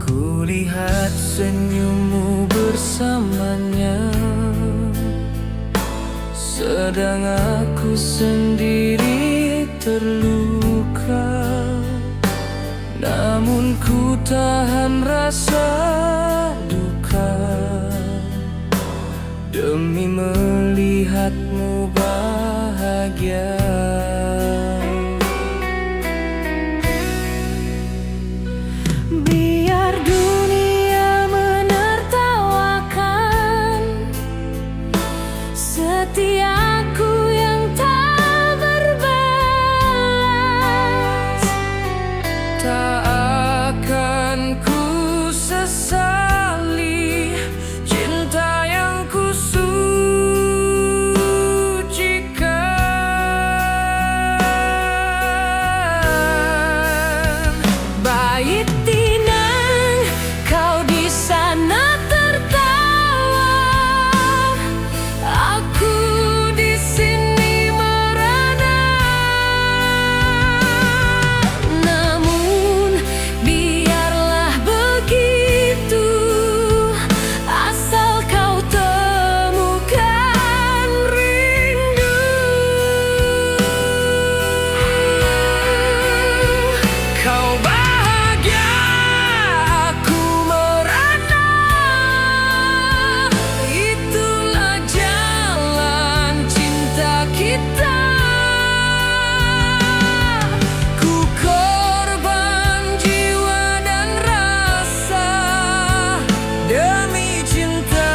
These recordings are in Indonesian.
Kulihat senyummu bersamanya, sedang aku sendiri terluka. Namun ku tahan rasa duka demi melihatmu bahagia. Biar dunia menertawakan setiaku yang tak berbalas, Tak akan ku sesali cinta yang ku sucikan. bait tinang kau di sana tertawa, aku di sini merana. Namun biarlah begitu, asal kau temukan rindu. Kau bahagia, aku merana. Itulah jalan cinta kita. Ku korban jiwa dan rasa demi cinta.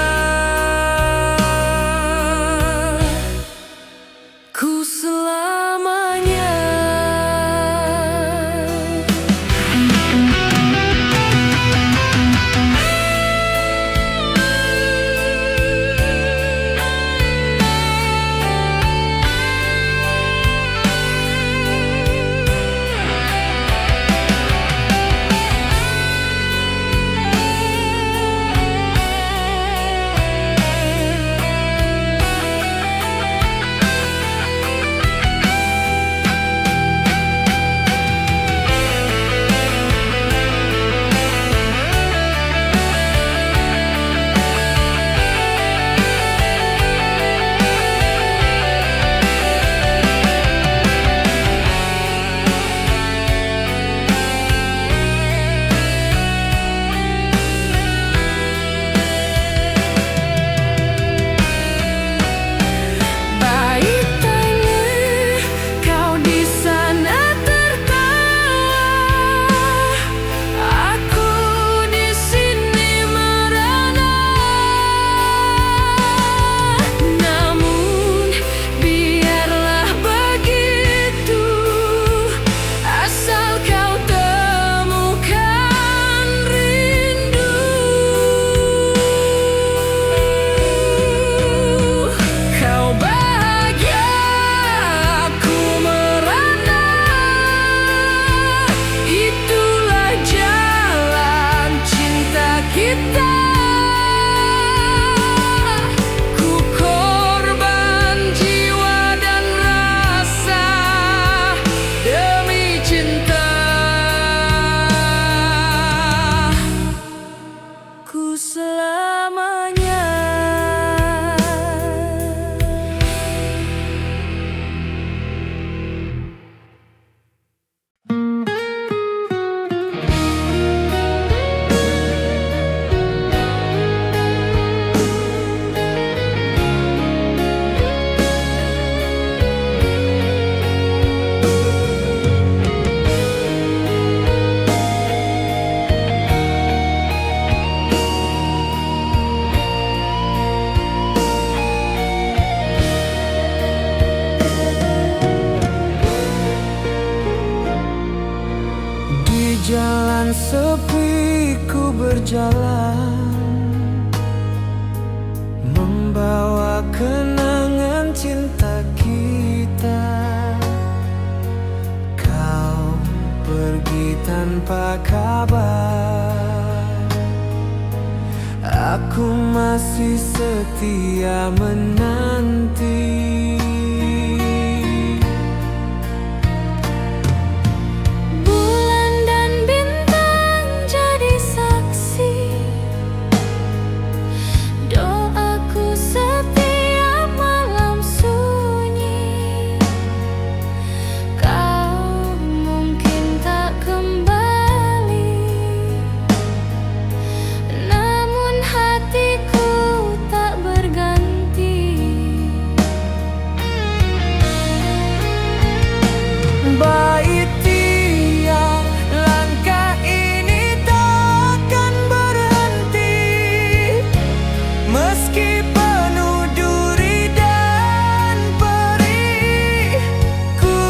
Ku selamanya. Jalan sepi ku berjalan, tanpa kabar. Aku masih setia menanti. Bulan dan bintang jadi saksi doaku setiap malam sunyi. Kau mungkin tak kembali, namun hatiku tak berganti. Baik tiang langkah ini takkan berhenti, meski penuh duri dan perih. Ku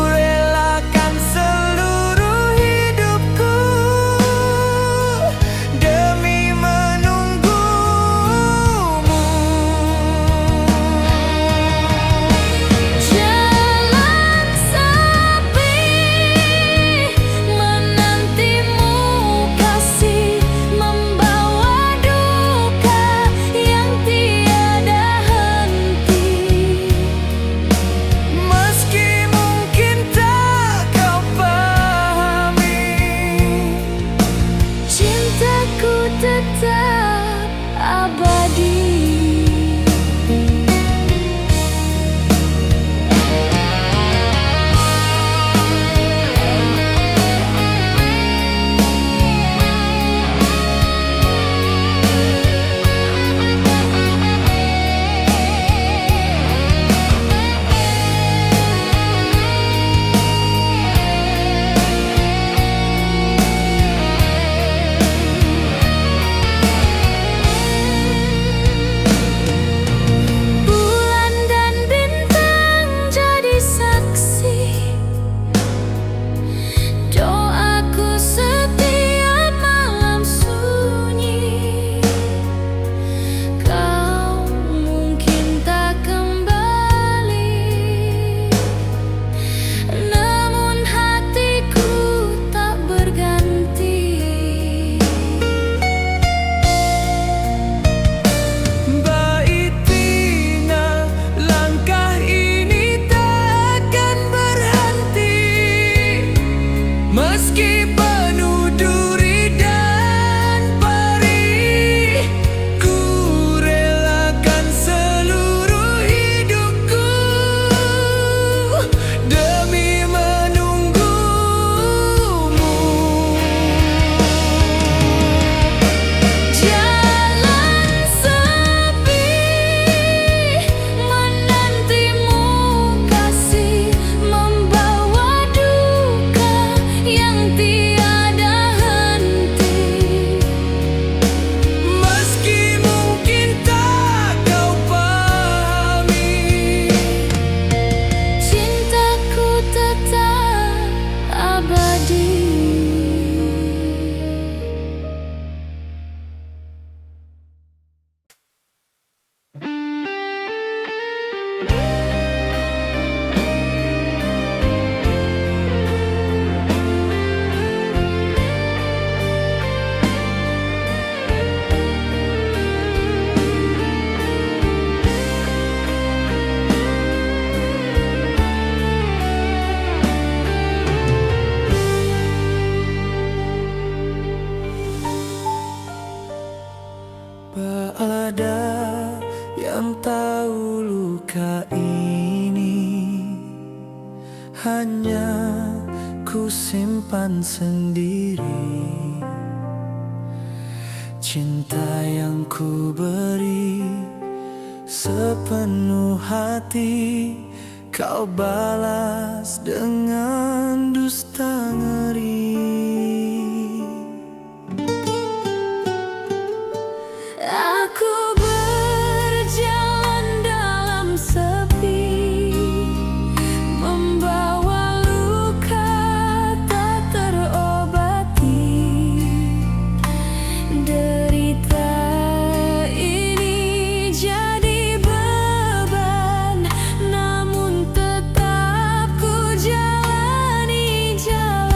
relakan seluruh hidupku demi menunggumu. Jalan sepi menantimu kasih, membawa duka yang tiada henti. Meski mungkin tak kau pahami, Cintaku tetap abadi. Bulan dan bintang jadi saksi doaku setiap malam sunyi. Kau mungkin tak kembali, namun hatiku tak berganti. baik tina langkah ini takkan berhenti, meski penuh duri dan perih. Ku relakan seluruh hidupku demi menunggumu. Jalan sepi menantimu kasih, membawa duka yang tiada henti. Meski mungkin tak kau pahami, Cintaku tetap abadi. tak ada yang tahu luka ini, hanya ku simpan sendiri. Cinta yang ku beri sepenuh hati, kau balas dengan dusta ngeri. Aku berjalan dalam sepi, membawa luka tak terobati. Derita ini jadi beban, namun tetap ku jalani jalan.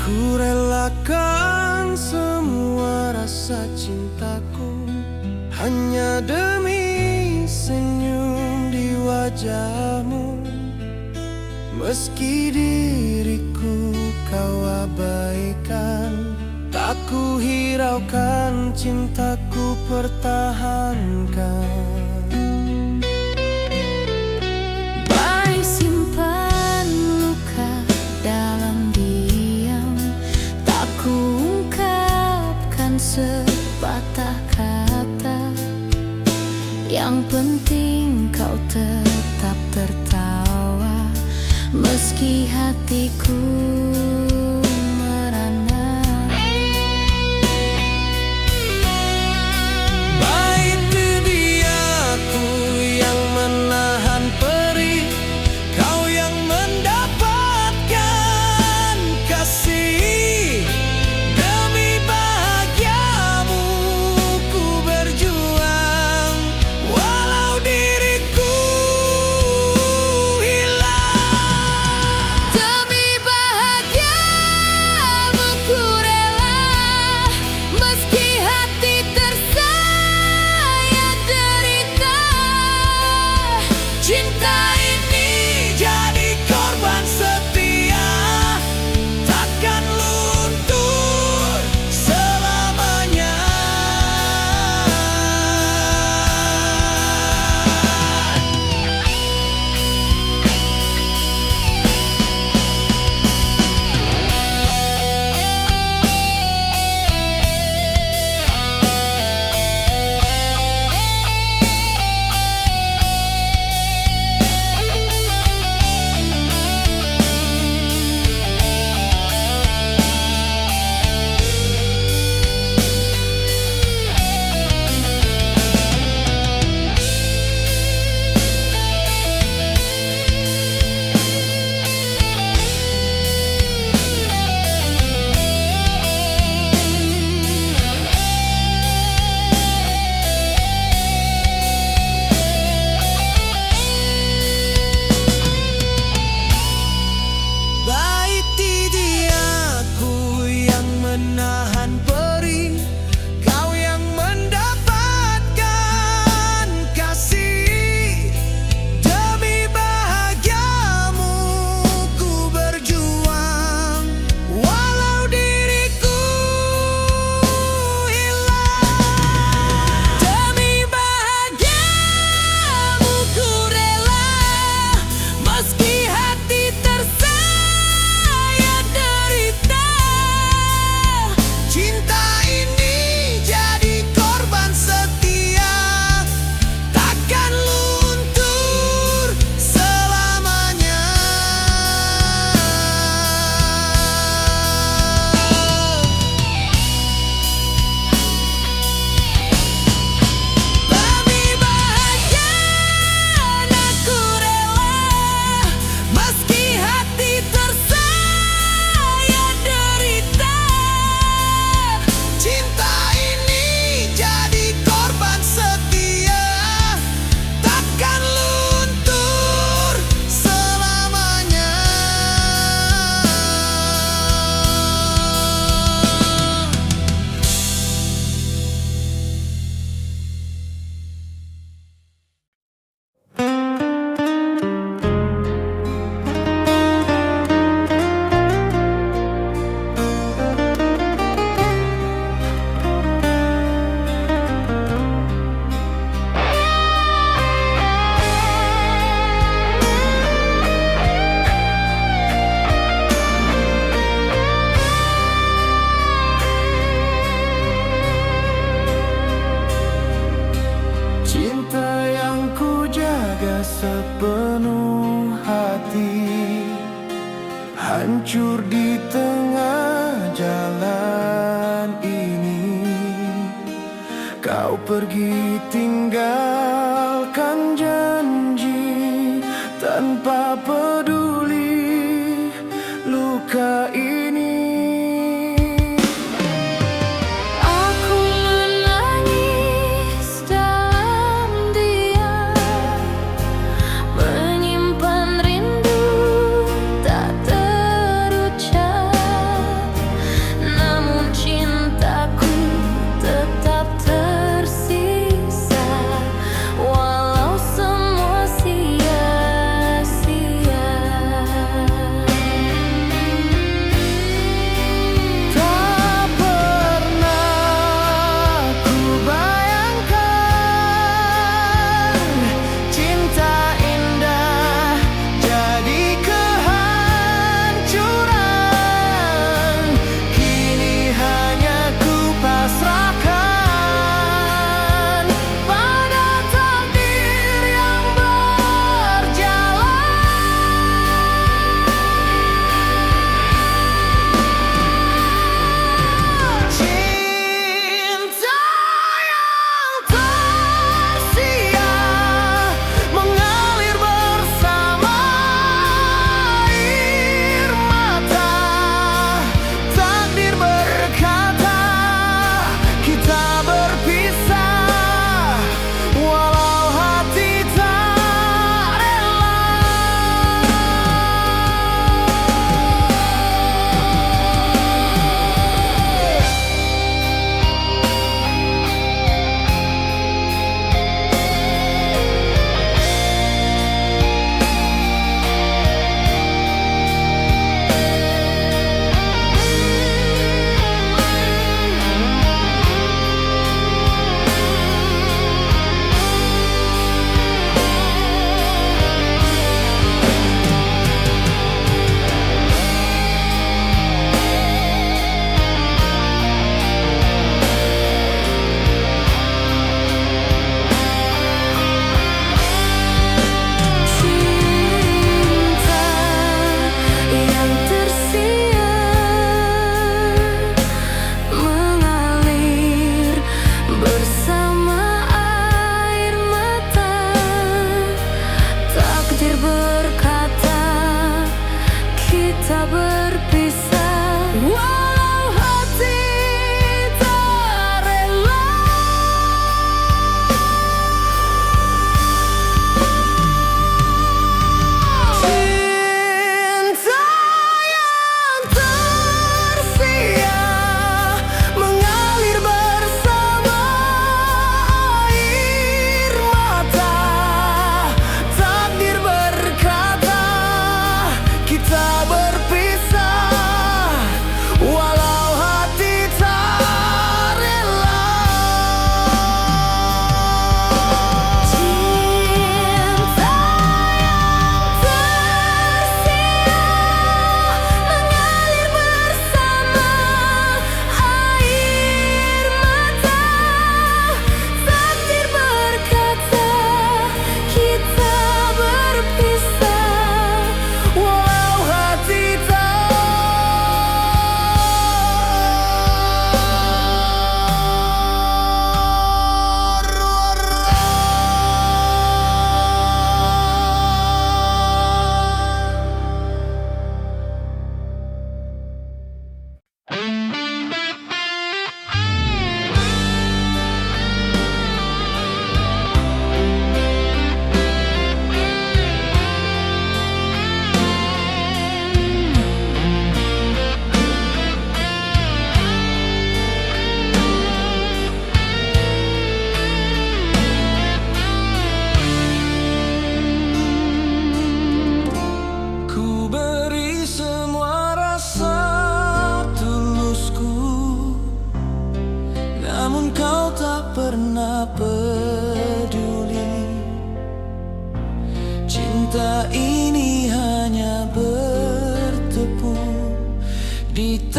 Ku relakan semua rasa cintaku hanya demi senyum di wajahmu. Meski diriku kau abaikan, tak ku hiraukan, cintaku pertahankan. Baik simpan luka dalam diam, tak ku ungkapkan sepatah kata. Yang penting kau tetap tertawa, meski hatiku merana. Baik itu dia aku yang menahan perih, kau yang mendapatkan kasih. Demi bahagiamu ku berjuang, walau diriku hilang. Demi bahagiamu ku rela, meski hati tersayat derita. Cinta ini jadi korban setia, takkan luntur selamanya. Baik diaku yang menahan perih, kau yang mendapatkan kasih. Demi bahagiamu ku berjuang, walau diriku hilang. Demi bahagiamu ku rela, meski hati tersayat derita. Cinta ini jadi korban setia, takkan luntur selamanya. Demi bahagia aku rela, meski hati tersayat derita. Cinta ini jadi korban setia, takkan luntur selamanya. Cinta yang ku jaga sepenuh hati hancur di tengah jalan ini. Kau pergi tinggalkan janji tanpa peduli luka ini. Aku menangis dalam diam, menyimpan rindu tak terucap.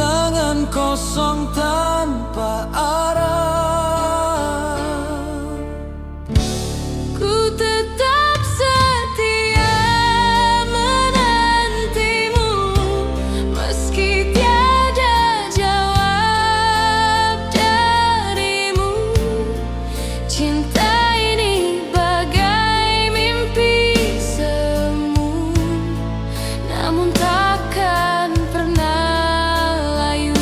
Kenangan kosong tanpa arah. Ku tetap setia menantimu, meski tiada jawab darimu. Cinta ini bagai mimpi semu, namun takkan pernah layu.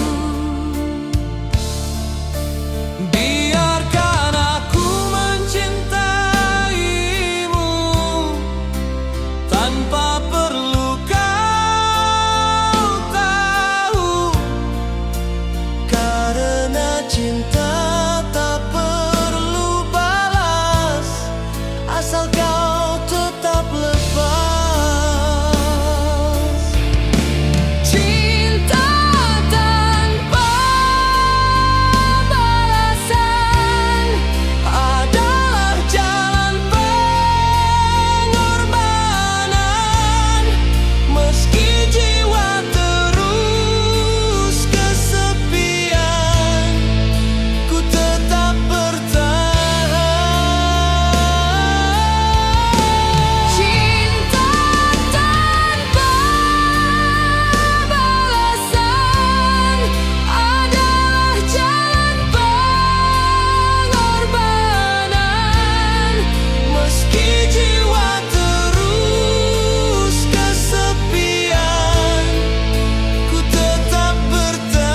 Biarkan aku mencintaimu tanpa perlu kau tahu, karena cinta tak perlu balas, asal kau tetap lepas. Cinta tanpa balasan Adalah jalan pengorbanan, meski jiwa terus kesepian, ku tetap bertahan. Cinta tanpa balasan adalah jalan pengorbanan, Meski jiwa terus kesepian, ku tetap bertahan.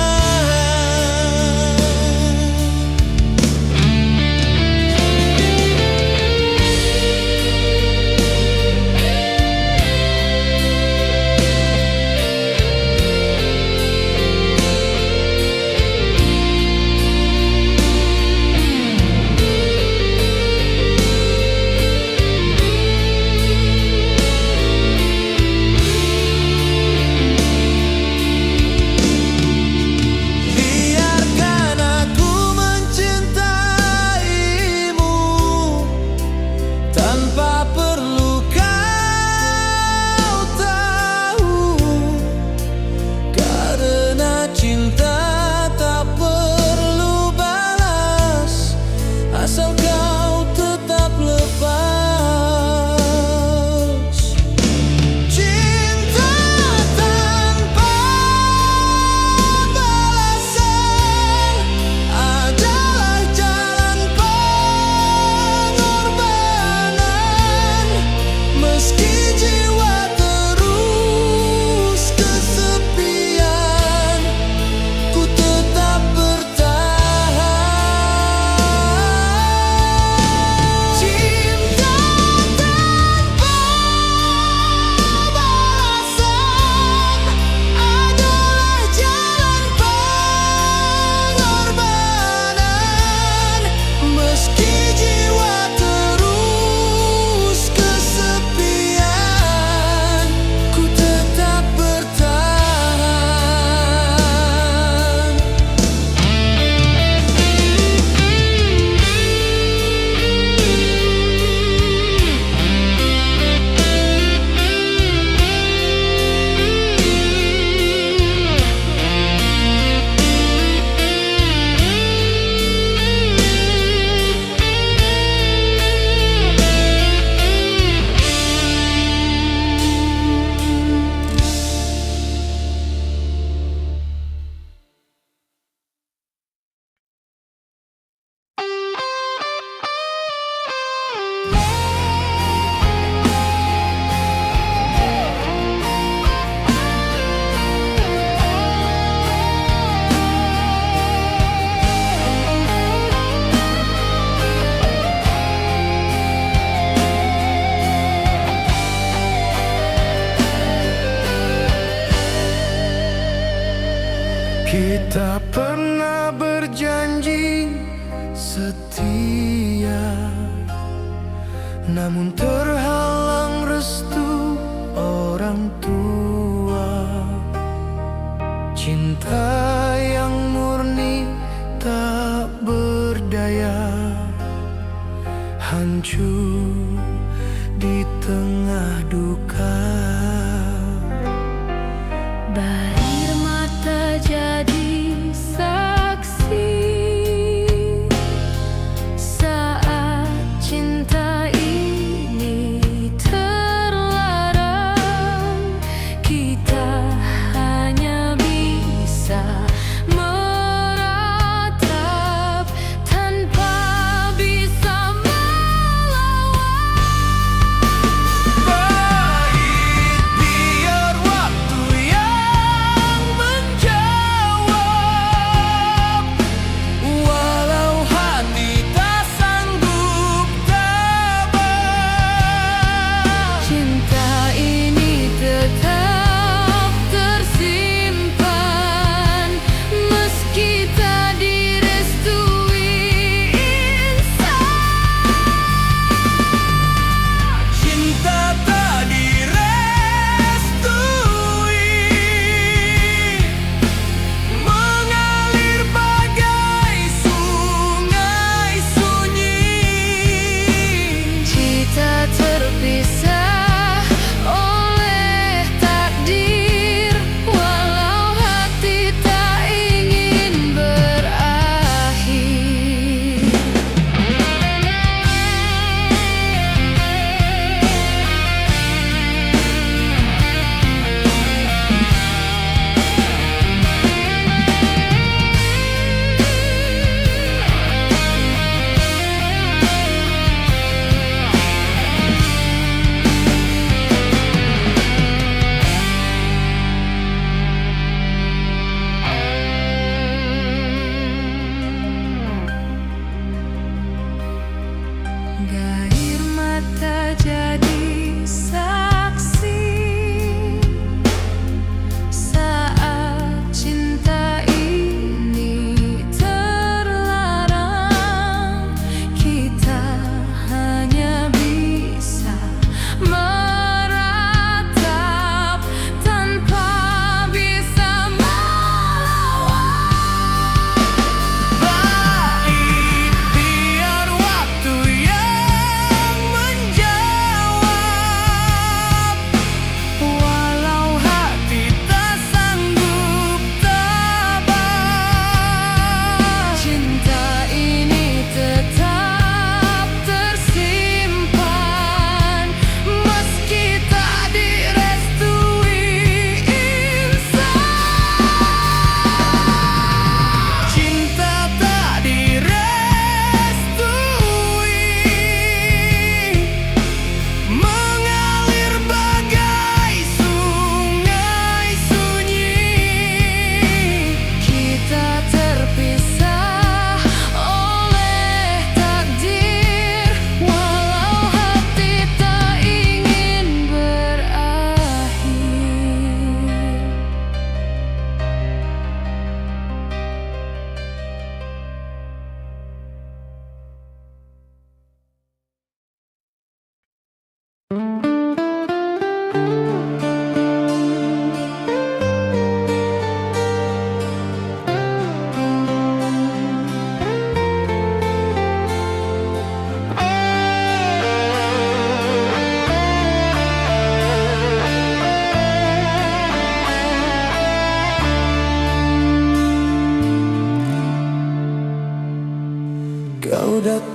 Biarkan aku mencintaimu tanpa perlu kau tahu, karena cinta tak perlu balas, asal kau tetap lepas. Cinta tanpa balasan adalah jalan pengorbanan, meski jiwa terus kesepian, ku tetap bertahan. Cinta tanpa balasan adalah jalan pengorbanan, meski jiwa terus kesepian, ku tetap bertahan. Kita pernah berjanji setia, namun terhalang restu orang tua. Cinta yang murni tak berdaya, hancur di tengah duka. Berair mata jadi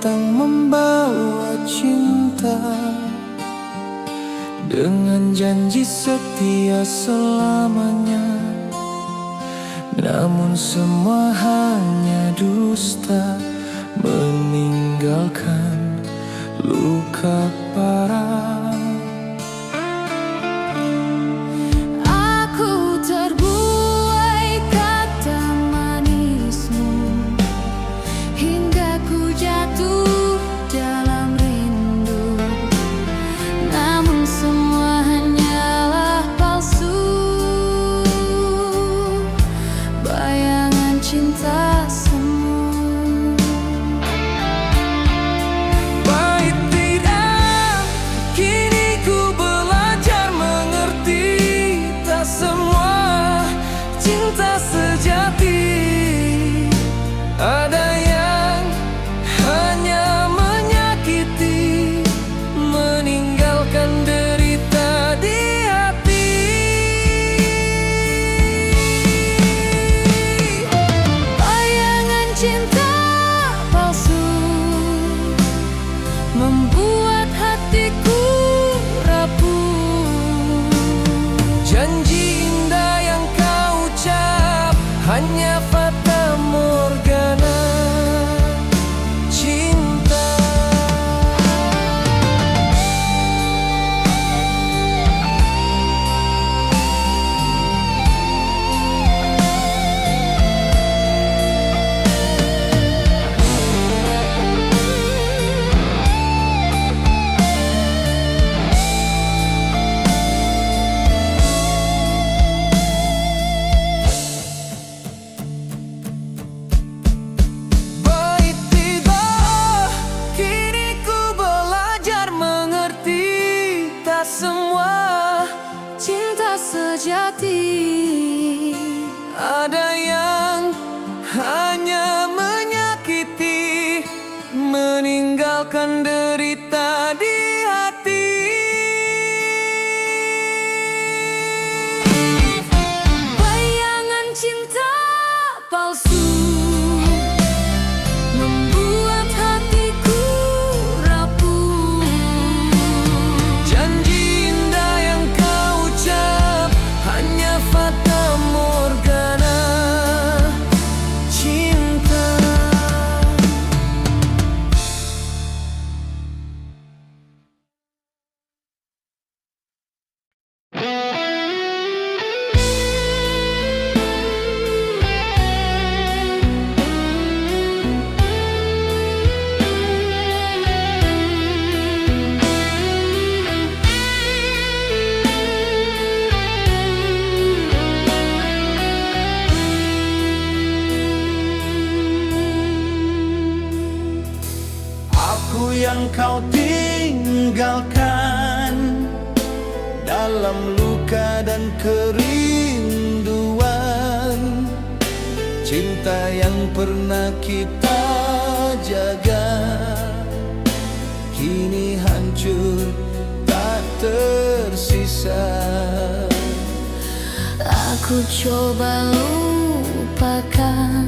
datang membawa cinta dengan janji setia selamanya. Namun semua hanya dusta, meninggalkan luka parah. Aku terbuai kata manismu hingga ku jatuh dalam rindu. Namun semua hanyalah palsu, bayangan cinta semu. Pahit tidak, kini ku belajar mengerti. Tak semua cinta sejati, ada yang hanya menyakiti, meninggalkan derita di hati. Bayangan cinta palsu membuat hatiku rapuh. Janji indah yang kau ucap hanya fata morgana cinta. Pahit tidak, kini ku belajar mengerti. Tak semua Cinta sejati, ada yang hanya menyakiti, meninggalkan derita di hati. bayangan cinta palsu membuat hatiku rapuh. Janji indah yang kau ucap hanya fata morgana cinta. Aku yang kau tinggalkan dalam luka dan kerinduan. Cinta yang pernah kita jaga kini hancur tak tersisa. Aku coba lupakan,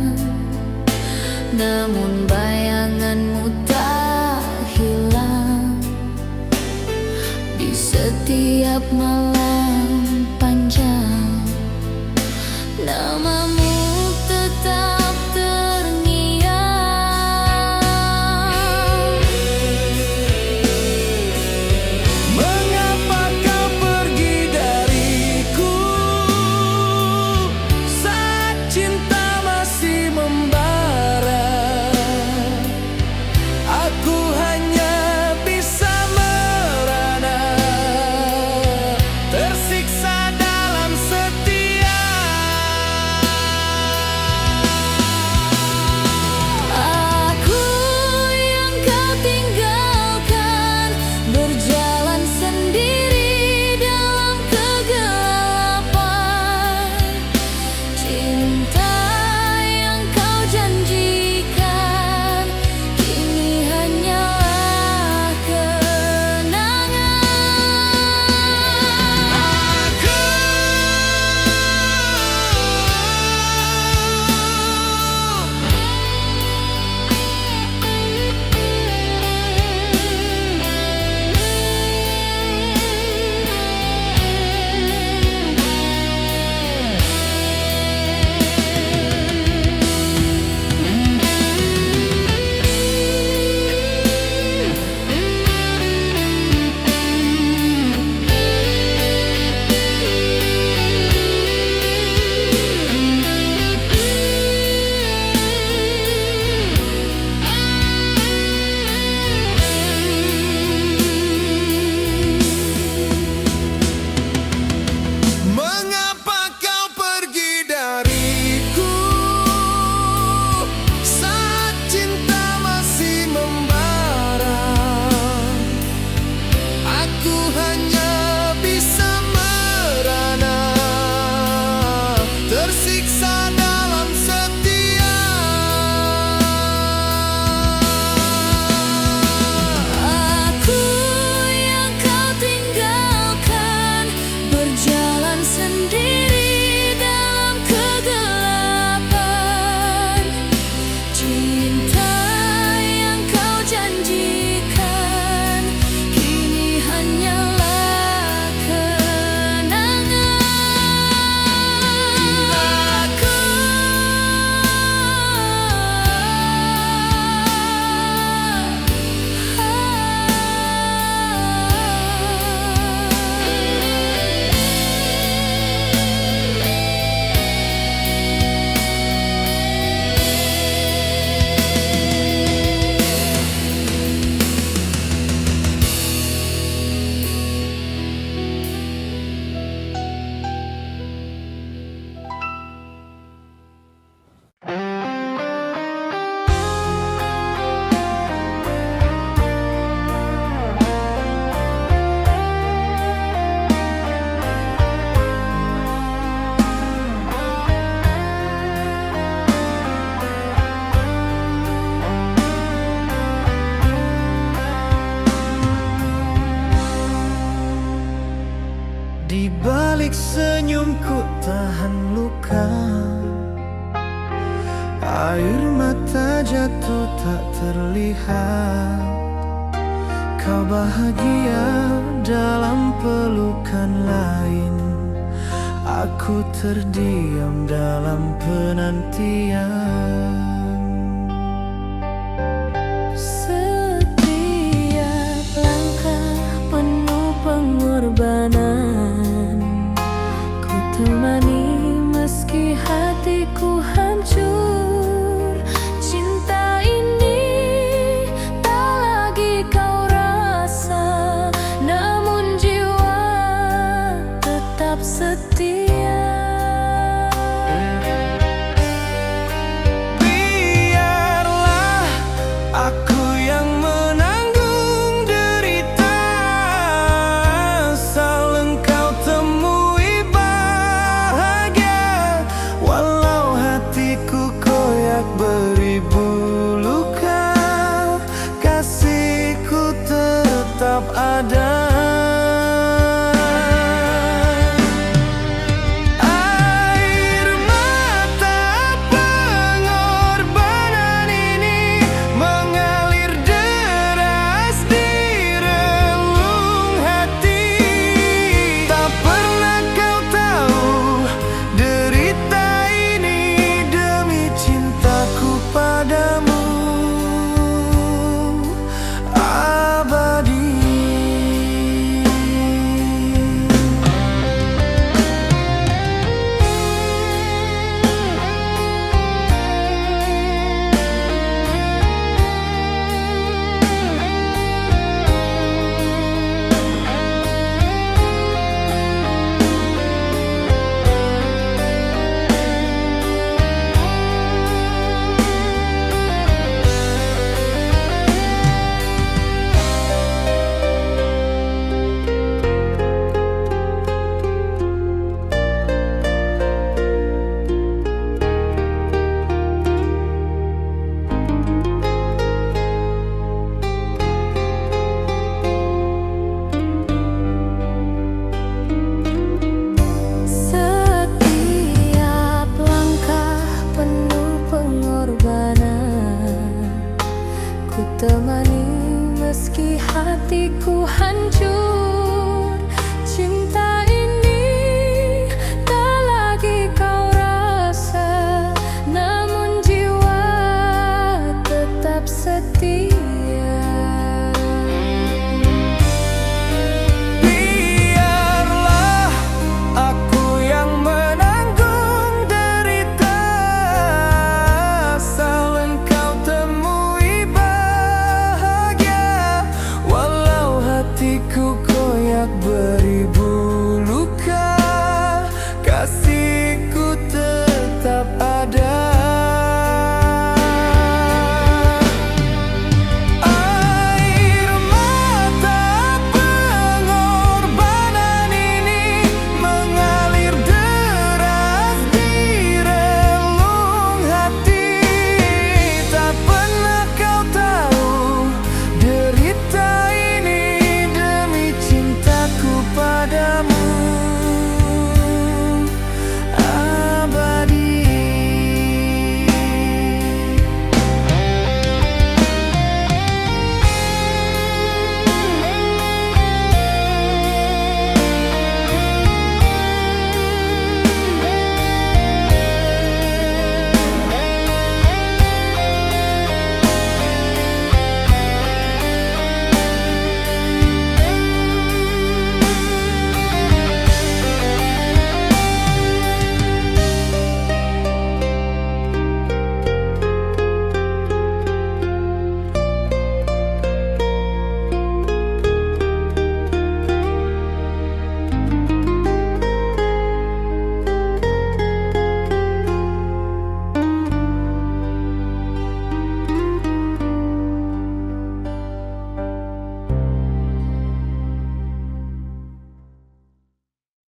namun bayanganmu tak hilang. Di setiap malam panjang, namamu tetap terngiang. Mengapa kau pergi dariku saat cinta masih membara? Aku hanya bisa merana tahan luka. Air mata jatuh tak terlihat. Kau bahagia dalam pelukan lain. Aku terdiam dalam penantian. Setiap langkah penuh pengorbanan, ku temani meski hatiku hancur. Cinta ini tak lagi kau rasa, namun jiwa tetap setia. Biarlah aku yang menanggung derita, asal engkau temui bahagia. Walau hatiku koyak beribu luka, kasihku tetap ada. Air mata pengorbanan ini mengalir deras di relung hati. Tak pernah kau tahu derita ini demi cintaku padamu abadi. Setiap langkah penuh pengorbanan, ku temani meski hatiku hancur.